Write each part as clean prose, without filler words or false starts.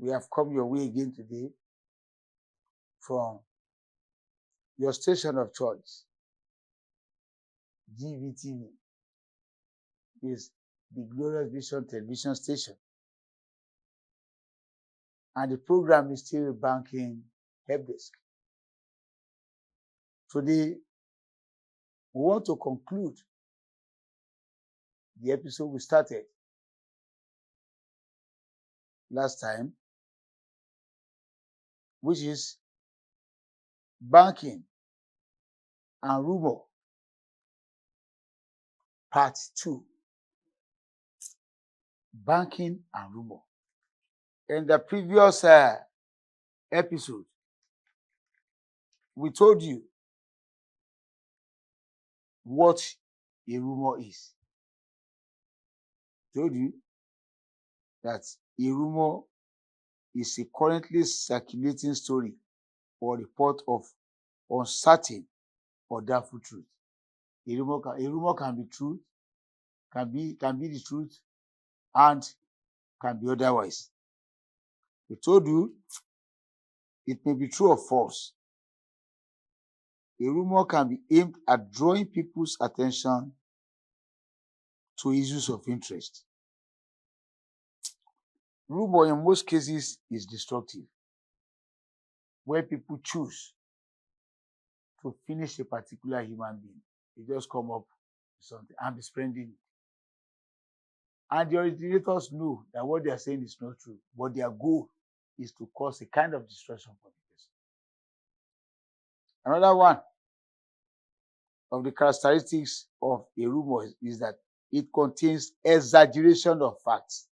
we have come your way again today from your station of choice, GVTV, is the Glorious Vision television station. And the program is still banking Helpdesk. Today, we want to conclude the episode we started last time, which is banking and Rumour, part 2. Banking and Rumour. In the previous episode, we told you what a rumor is. Told you that a rumor is a currently circulating story or report of uncertain or doubtful truth. A rumor can be true, can be the truth, and can be otherwise. We told you it may be true or false. A rumor can be aimed at drawing people's attention to issues of interest. Rumor in most cases is destructive, where people choose to finish a particular human being. They just come up with something and be spreading it. And the originators know that what they are saying is not true, but their goal is to cause a kind of destruction for the person. Another one of the characteristics of a rumor is that it contains exaggeration of facts.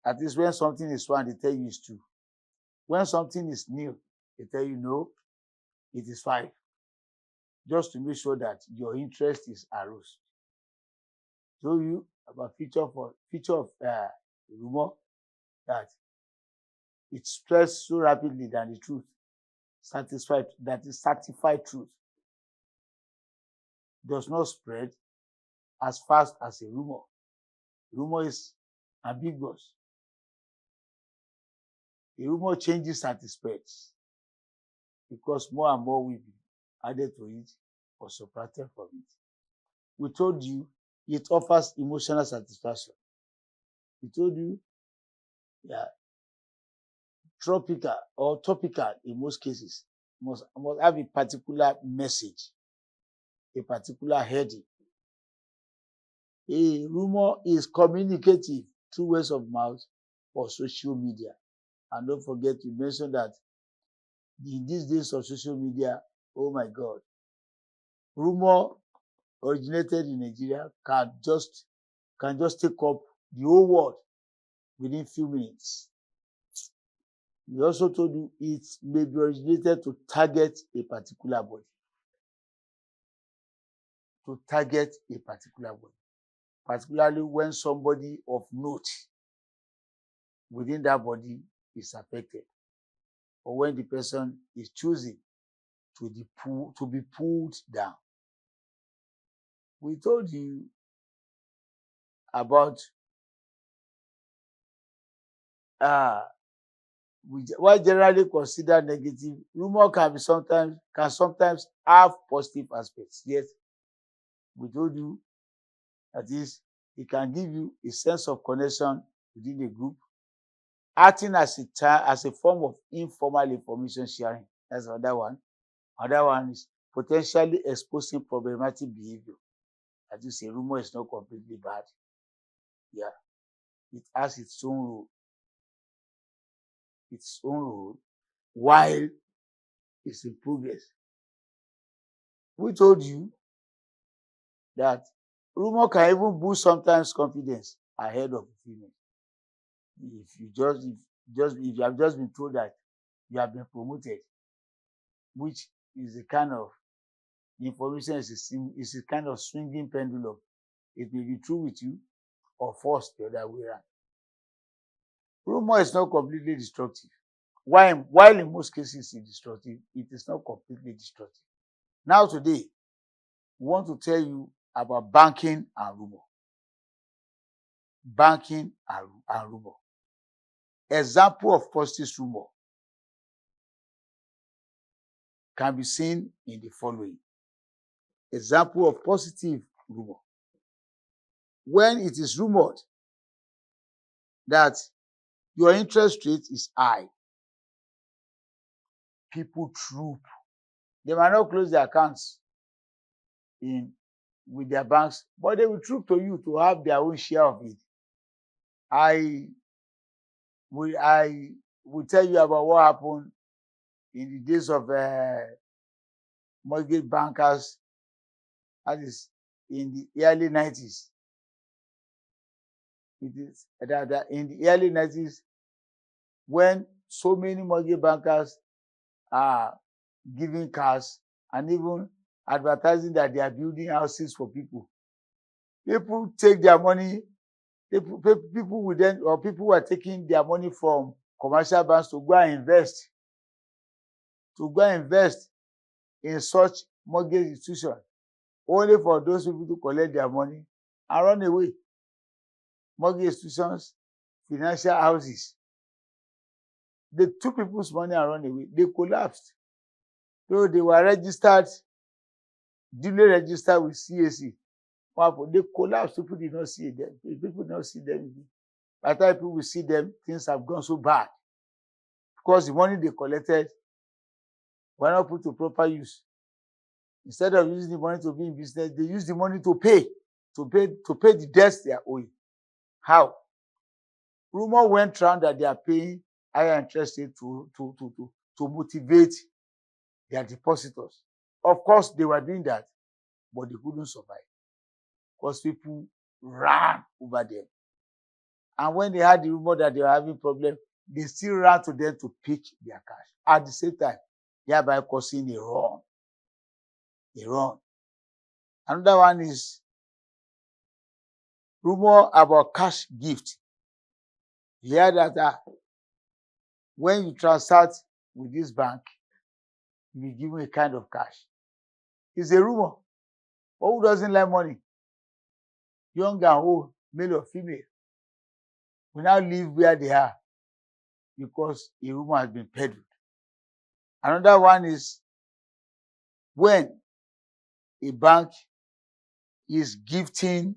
That is, when something is one, they tell you it's true. When something is new, they tell you no, it is 5. Just to make sure that your interest is aroused. Show you about feature of rumor that it spreads so rapidly than the truth. Certified truth does not spread as fast as a rumor. Rumor is ambiguous. A rumor changes as it spreads because more and more will be added to it or subtracted from it. We told you it offers emotional satisfaction. We told you, topical in most cases, must have a particular message, a particular heading. A rumor is communicative through words of mouth or social media. And don't forget to mention that in these days of social media, oh my God, rumor originated in Nigeria can just take up the whole world within few minutes. We also told you it may be originated to target a particular body. Particularly when somebody of note within that body is affected, or when the person is choosing to be pulled down. We told you about why generally considered negative. Rumor can sometimes have positive aspects. Yes, we told you that is, it can give you a sense of connection within a group, acting as a form of informal information sharing. That's another one. Another one is potentially exposing problematic behavior. As you say, rumor is not completely bad. Yeah, it has its own role while it's in progress. We told you that rumor can even boost sometimes confidence ahead of the female. If you have just been told that you have been promoted, which is a kind of information is a kind of swinging pendulum. It may be true with you or false the other way around. Rumor is not completely destructive. While in most cases it's destructive, it is not completely destructive. Now today, we want to tell you about banking and rumor. Banking and rumor. example of positive rumor can be seen in the following. Example of positive rumor. When it is rumored that your interest rate is high, people troop. They might not close their accounts with their banks, but they will troop to you to have their own share of it. I will tell you about what happened in the days of mortgage bankers, that is in the early 90s. It is that in the early 90s, when so many mortgage bankers are giving cars and even advertising that they are building houses for people. People take their money, people will then, or people were taking their money from commercial banks to go and invest in such mortgage institutions, only for those people to collect their money and run away. Mortgage institutions, financial houses, they took people's money and run away. They collapsed. So they were registered, duly registered with CAC. They collapsed. People did not see them. People did not see them. By the time people will see them, things have gone so bad. Because the money they collected were not put to proper use. Instead of using the money to be in business, they use the money to pay the debts they are owing. How? Rumor went round that they are paying higher interest rate to motivate their depositors. Of course, they were doing that, but they couldn't survive because people ran over them. And when they had the rumor that they were having problems, they still ran to them to pick their cash. At the same time, thereby causing a run. Another one is rumor about cash gift. You hear that when you transact with this bank, you will give me a kind of cash. It's a rumor. But who doesn't like money? Young and old, male or female, will now live where they are because a rumor has been peddled. Another one is when a bank is gifting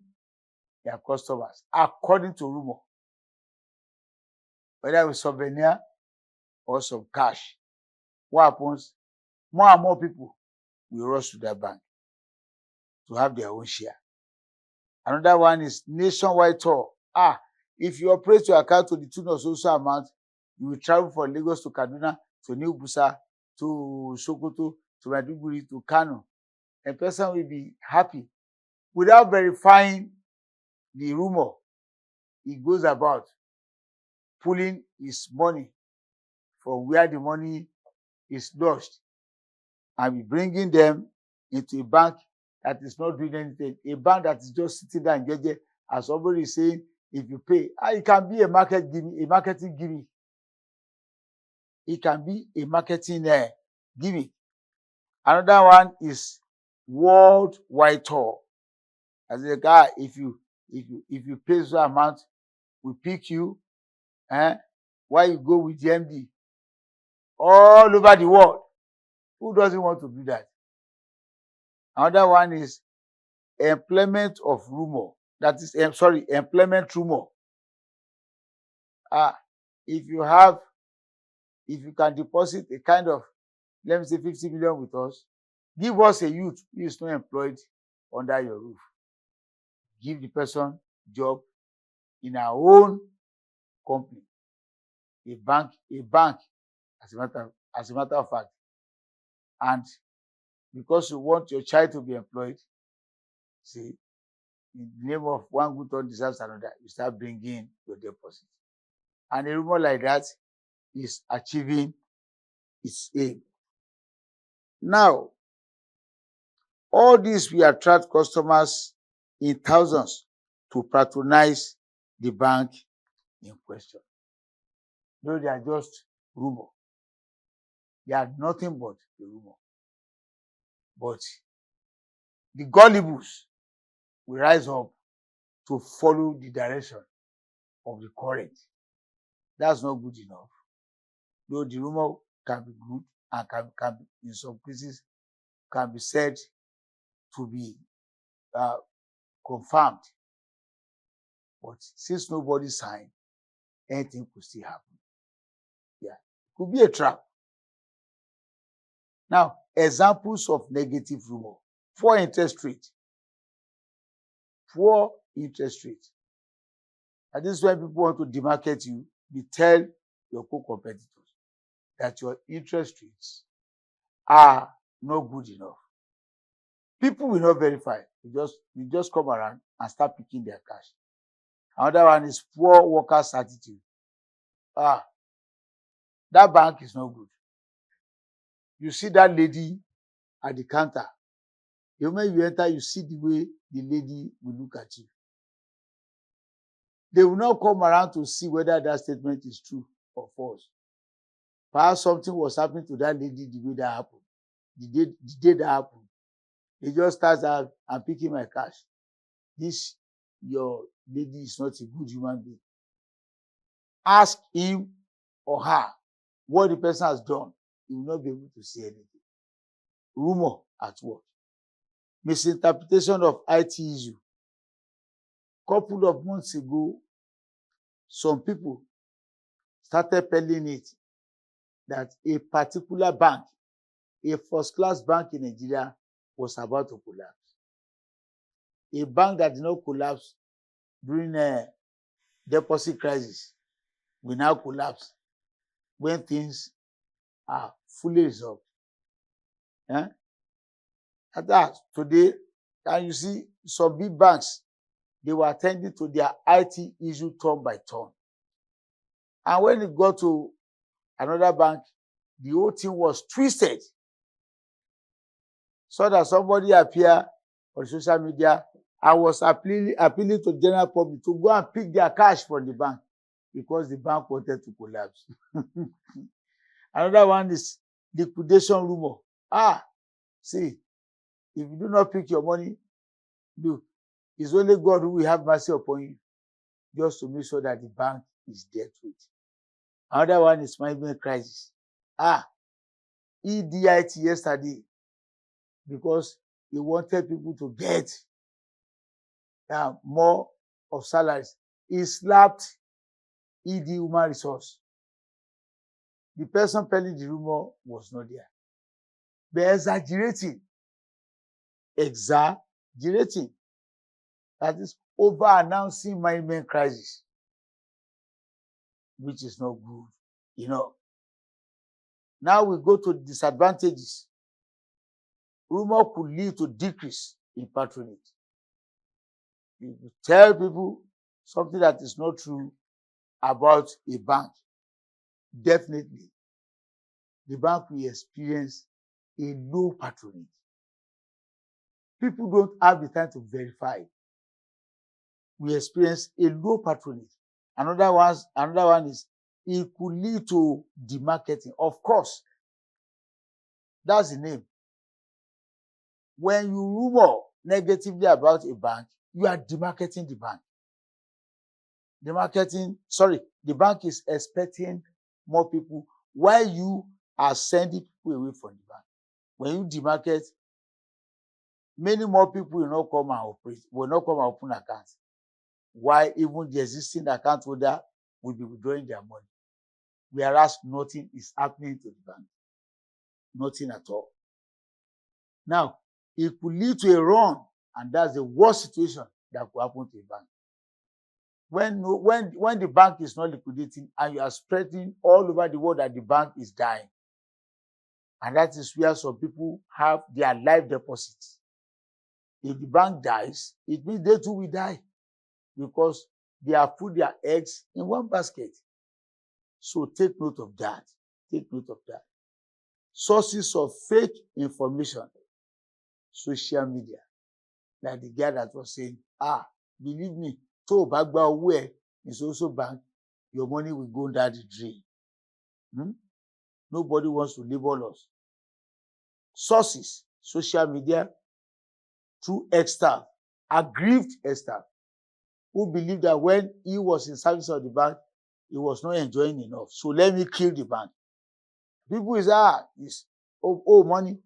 their customers according to rumor, whether with souvenir or some cash. What happens? More and more people will rush to that bank to have their own share. Another one is nationwide tour. If you operate your account to the tune of social amount, you will travel from Lagos to Kaduna, to New Busa, to Sokoto, to Maiduguri, to Kano. A person will be happy. Without verifying the rumor, he goes about pulling his money from where the money is lodged and be bringing them into a bank that is not doing anything, a bank that is just sitting there and jeje, as somebody is saying, if you pay, it can be a marketing gimmick. It can be a marketing gimmick. Another one is worldwide tour. As a guy, if you pay so amount, we pick you, while you go with the MD all over the world. Who doesn't want to do that? Another one is employment of rumor. That is, employment rumor. If you can deposit a kind of, let me say 50 million with us, give us a youth who is not employed under your roof. Give the person job in our own company, a bank, as a matter of fact. And because you want your child to be employed, see, in the name of one good turn deserves another, you start bringing your deposit. And a rumor like that is achieving its aim. Now, all this will attract customers in thousands to patronize the bank in question. Though they are just rumor. They are nothing but a rumor. But the gullibles will rise up to follow the direction of the current. That's not good enough. Though the rumor can be good and can be, in some cases, can be said to be confirmed. But since nobody signed, anything could still happen. Yeah, it could be a trap. Now, examples of negative rumor. Poor interest rate. Poor interest rate. And this is why people want to demarket you. You tell your co-competitors that your interest rates are not good enough. People will not verify. You just come around and start picking their cash. Another one is poor workers' attitude. That bank is not good. You see that lady at the counter. The moment you enter, you see the way the lady will look at you. They will not come around to see whether that statement is true or false. Perhaps something was happening to that lady the way that happened. The day that happened. They just start out and picking my cash. This, your lady is not a good human being. Ask him or her what the person has done. You will not be able to see anything. Rumor at work. Misinterpretation of IT issue. Couple of months ago, some people started peddling it that a particular bank, a first-class bank in Nigeria, was about to collapse. A bank that did not collapse during a deposit crisis will now collapse when things are fully resolved. At that, today, and you see some big banks, they were attending to their IT issue turn by turn. And when it got to another bank, the whole thing was twisted. So that somebody appeared on social media and was appealing to the general public to go and pick their cash from the bank because the bank wanted to collapse. Another one is liquidation rumor. See, if you do not pick your money, it's only God who will have mercy upon you, just to make sure that the bank is dealt with. Another one is management crisis. EDIT yesterday, because he wanted people to get more of salaries. He slapped ED Human Resource. The person peddling the rumor was not there. They're exaggerating. That is over-announcing management crisis, which is not good. Now we go to disadvantages. Rumor could lead to decrease in patronage. If you tell people something that is not true about a bank, definitely the bank will experience a low patronage. People don't have the time to verify. We experience a low patronage. Another one is it could lead to demarketing. Of course, that's the name. When you rumor negatively about a bank, you are demarketing the bank. The bank is expecting more people while you are sending people away from the bank. When you demarket, many more people will not come and operate, will not come and open accounts. While even the existing account holder will be withdrawing their money. Whereas nothing is happening to the bank. Nothing at all. Now, it could lead to a run, and that's the worst situation that could happen to a bank. When the bank is not liquidating and you are spreading all over the world that the bank is dying. And that is where some people have their life deposits. If the bank dies, it means they too will die because they have put their eggs in one basket. So take note of that. Sources of fake information. Social media. Like the guy that was saying, believe me, tó bá gba owó ẹ in social bank, your money will go down the drain. Nobody wants to label us. Sources, social media, through ex-staff, aggrieved ex-staff, who believed that when he was in service of the bank, he was not enjoying enough. So let me kill the bank. People is money.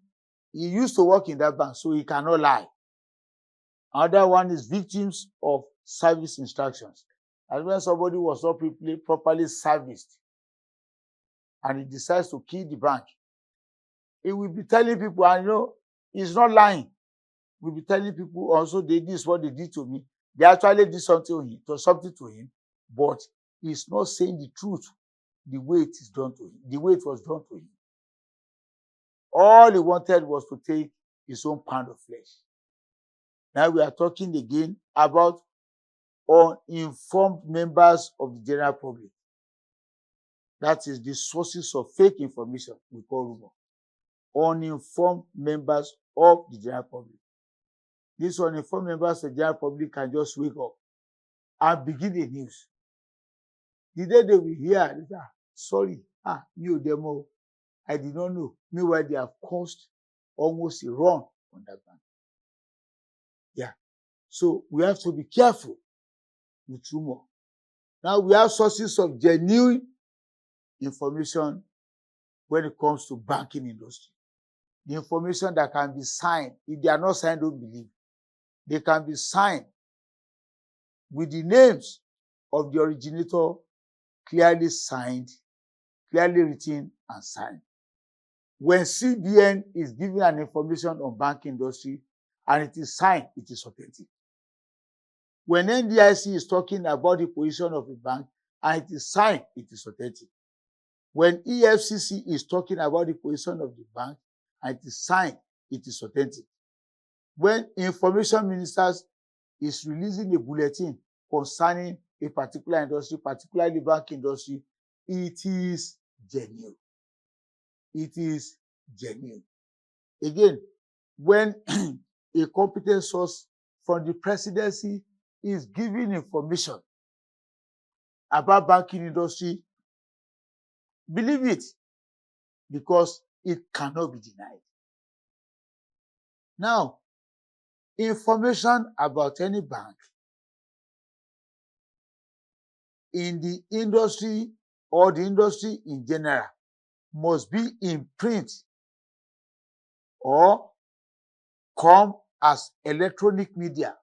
He used to work in that bank, so he cannot lie. Another one is victims of service instructions. And when somebody was not properly serviced and he decides to kill the bank, he will be telling people, and he's not lying. He will be telling people also, this is what they did to me. They actually did something to him, but he's not saying the truth the way it is done to him, the way it was done to him. All he wanted was to take his own pound of flesh. Now we are talking again about uninformed members of the general public. That is the sources of fake information we call rumor. Uninformed members of the general public. These uninformed members of the general public can just wake up and begin the news. The day they will hear, sorry, new demo, I did not know. Meanwhile, they have caused almost a run on that bank. Yeah. So we have to be careful with rumor. Now we have sources of genuine information when it comes to banking industry. The information that can be signed. If they are not signed, don't believe. They can be signed with the names of the originator clearly signed, clearly written and signed. When CBN is giving an information on banking industry and it is signed, it is authentic. When NDIC is talking about the position of a bank and it is signed, it is authentic. When EFCC is talking about the position of the bank and it is signed, it is authentic. When information ministers is releasing a bulletin concerning a particular industry, particularly bank industry, it is genuine. It is genuine. Again, when a competent source from the presidency is giving information about banking industry, believe it, because it cannot be denied. Now, information about any bank in the industry or the industry in general must be in print or come as electronic media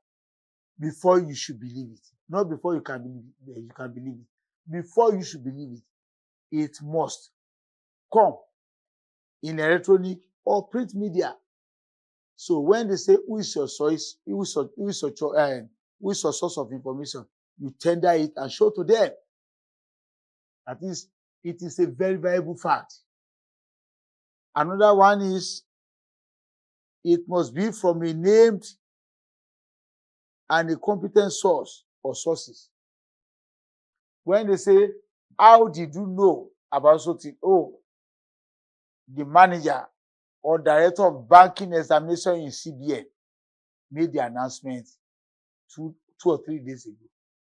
before you should believe it. Not before you can believe it. Before you should believe it, it must come in electronic or print media. So when they say who is your source, who is your source of information, you tender it and show to them. That is, it is a very valuable fact. Another one is it must be from a named and a competent source or sources. When they say, how did you know about something? Oh, the manager or director of banking examination in CBN made the announcement 2 or 3 days ago.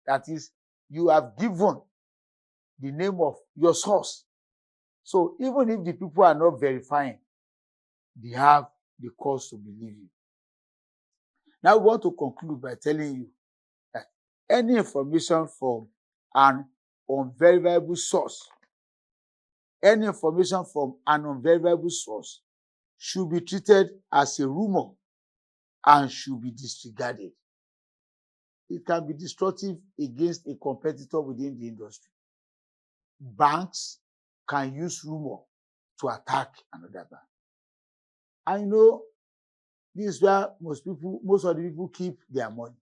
That is, you have given the name of your source. So even if the people are not verifying, they have the cause to believe you. Now we want to conclude by telling you that any information from an unverifiable source, any information from an unverifiable source should be treated as a rumor and should be disregarded. It can be destructive against a competitor within the industry. Banks can use rumor to attack another bank. I know this is where most of the people keep their money.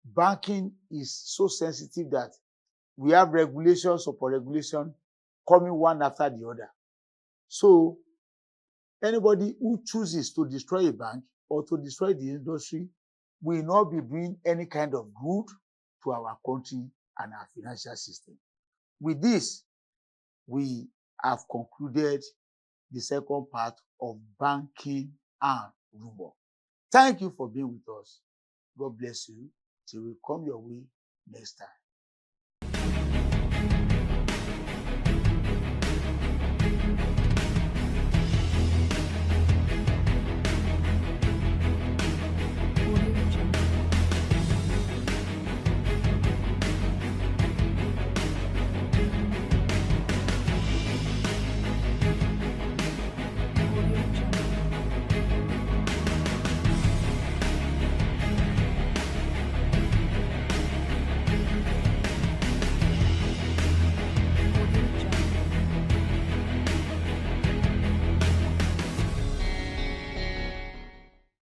Banking is so sensitive that we have regulations upon regulation coming one after the other. So anybody who chooses to destroy a bank or to destroy the industry will not be bringing any kind of good to our country and our financial system. With this, we have concluded the second part of banking and rumor. Thank you for being with us. God bless you till we come your way next time.